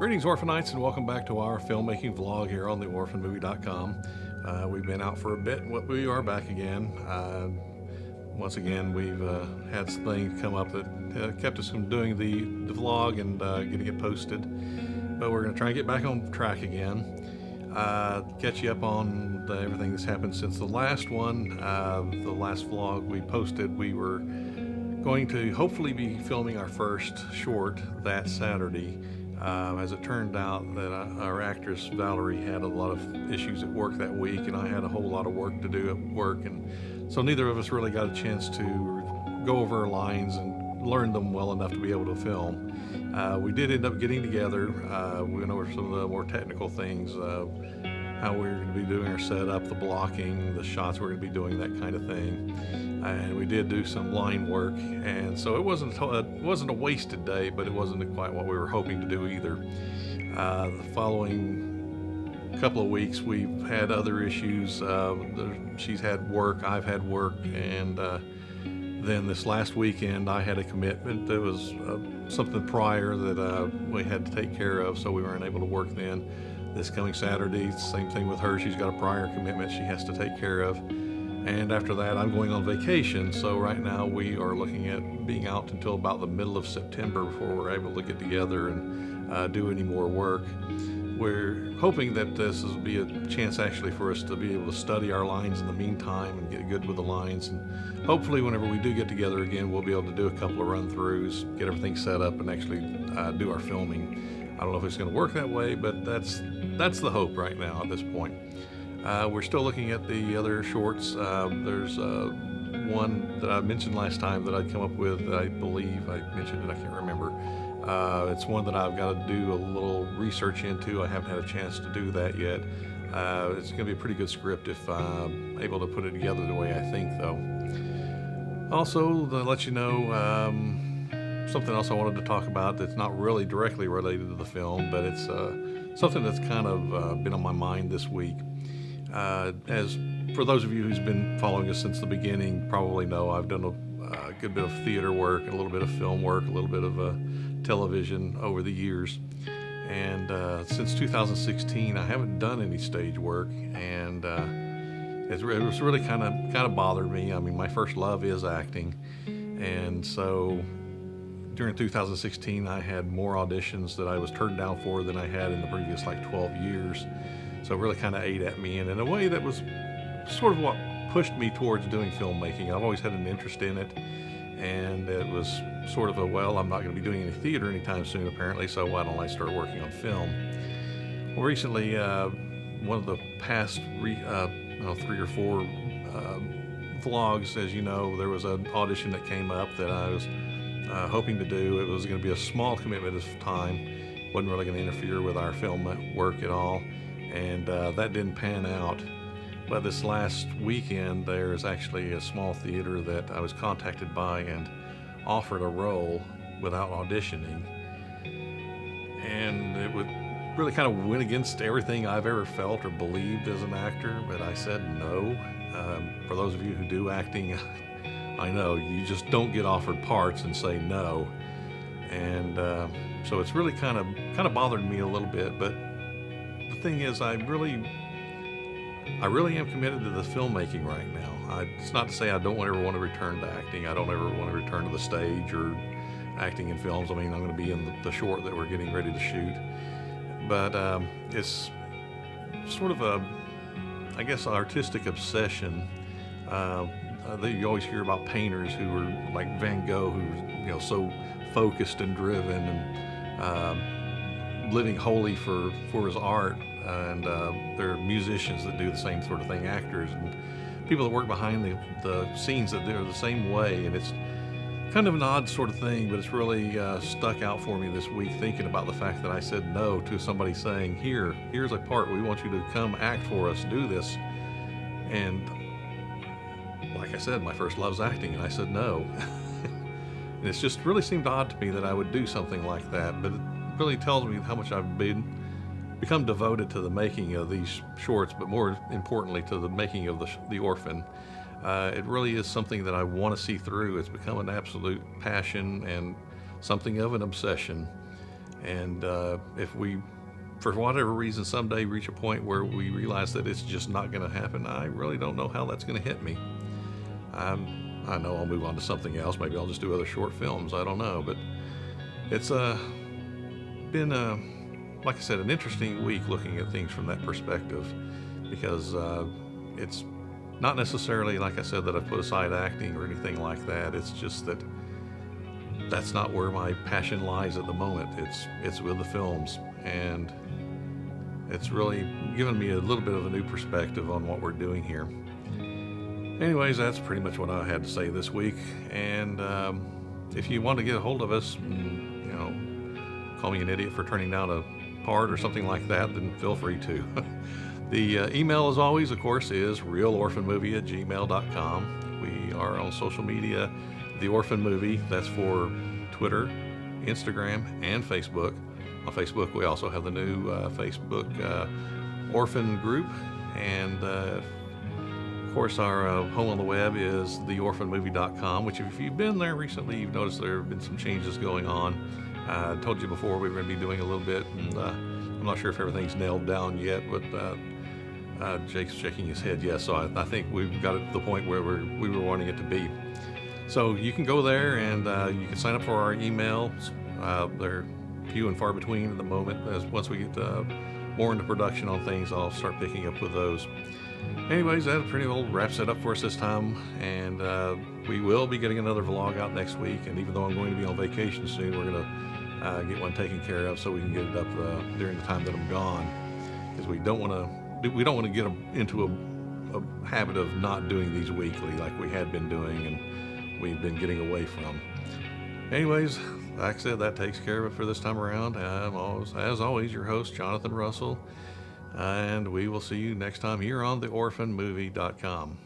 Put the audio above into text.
Greetings, Orphanites, and welcome back to our filmmaking vlog here on the orphanmovie.com. We've been out for a bit, but we are back again. Once again, we've had some things come up that kept us from doing the vlog and getting it posted. But we're going to try and get back on track again. Catch you up on everything that's happened since the last one. The last vlog we posted, we were going to hopefully be filming our first short that Saturday. As it turned out that our actress Valerie had a lot of issues at work that week, and I had a whole lot of work to do at work, and so neither of us really got a chance to go over our lines and learn them well enough to be able to film. We did end up getting together. We went over some of the more technical things, how we were going to be doing our setup, the blocking, the shots we're going to be doing, that kind of thing. And we did do some line work, and so it wasn't a wasted day, but it wasn't quite what we were hoping to do either. The following couple of weeks, we've had other issues. She's had work, I've had work, and then this last weekend I had a commitment. There was something prior that we had to take care of, so we weren't able to work then. This coming Saturday, same thing with her. She's got a prior commitment she has to take care of. And after that, I'm going on vacation. So right now we are looking at being out until about the middle of September before we're able to get together and do any more work. We're hoping that this will be a chance actually for us to be able to study our lines in the meantime and get good with the lines. And hopefully whenever we do get together again, we'll be able to do a couple of run-throughs, get everything set up, and actually do our filming. I don't know if it's going to work that way, but that's the hope right now at this point. We're still looking at the other shorts. There's one that I mentioned last time that I'd come up with that I believe I mentioned it, I can't remember. It's one that I've got to do a little research into. I haven't had a chance to do that yet. It's going to be a pretty good script if I'm able to put it together the way I think, though. Also, to let you know, something else I wanted to talk about that's not really directly related to the film, but it's something that's kind of been on my mind this week. As for those of you who's been following us since the beginning probably know, I've done a good bit of theater work, a little bit of film work, a little bit of television over the years. And since 2016, I haven't done any stage work, and it was really kind of bothered me. I mean, my first love is acting, and so during 2016, I had more auditions that I was turned down for than I had in the previous 12 years. So it really kind of ate at me, and in a way that was sort of what pushed me towards doing filmmaking. I've always had an interest in it, and it was sort of well, I'm not going to be doing any theater anytime soon apparently, so why don't I start working on film? Well, recently, one of the past 3 or 4 vlogs, as you know, there was an audition that came up that I was hoping to do. It was going to be a small commitment of time, wasn't really going to interfere with our film work at all. And that didn't pan out. But this last weekend, there's actually a small theater that I was contacted by and offered a role without auditioning. And it would really kind of went against everything I've ever felt or believed as an actor, but I said no. For those of you who do acting, I know you just don't get offered parts and say no. And so it's really kind of bothered me a little bit, but the thing is, I really am committed to the filmmaking right now. It's not to say I don't ever want to return to acting. I don't ever want to return to the stage or acting in films. I mean, I'm going to be in the short that we're getting ready to shoot. But it's sort of I guess, artistic obsession. You always hear about painters who are like Van Gogh, who's so focused and driven and living wholly for his art. And there are musicians that do the same sort of thing, actors and people that work behind the scenes that they're the same way. And it's kind of an odd sort of thing, but it's really stuck out for me this week, thinking about the fact that I said no to somebody saying, here's a part, we want you to come act for us, do this. And like I said, my first love's acting, and I said no. And it's just really seemed odd to me that I would do something like that, but it really tells me how much I've become devoted to the making of these shorts, but more importantly to the making of the Orphan. It really is something that I want to see through. It's become an absolute passion and something of an obsession. And if we, for whatever reason, someday reach a point where we realize that it's just not going to happen, I really don't know how that's going to hit me. I know I'll move on to something else. Maybe I'll just do other short films. I don't know. But it's been, like I said, an interesting week looking at things from that perspective, because it's not necessarily, like I said, that I've put aside acting or anything like that. It's just that that's not where my passion lies at the moment. It's with the films, and it's really given me a little bit of a new perspective on what we're doing here. Anyways, that's pretty much what I had to say this week. And if you want to get a hold of us, call me an idiot for turning down a part or something like that, then feel free to. The email, as always, of course, is realorphanmovie@gmail.com. We are on social media, The Orphan Movie. That's for Twitter, Instagram, and Facebook. On Facebook, we also have the new Facebook Orphan group. And of course, our home on the web is theorphanmovie.com, which if you've been there recently, you've noticed there have been some changes going on. I told you before we were going to be doing a little bit, and I'm not sure if everything's nailed down yet, but Jake's shaking his head yes, so I think we've got it to the point where we were wanting it to be. So you can go there, and you can sign up for our emails. They're few and far between at the moment. Once we get more into production on things, I'll start picking up with those. Anyways, that pretty well wraps it up for us this time, and we will be getting another vlog out next week. And even though I'm going to be on vacation soon, we're going to get one taken care of so we can get it up during the time that I'm gone, because we don't want to get into a habit of not doing these weekly like we had been doing and we've been getting away from. Anyways, like I said, that takes care of it for this time around. I'm as always, your host, Jonathan Russell, and we will see you next time here on theorphanmovie.com.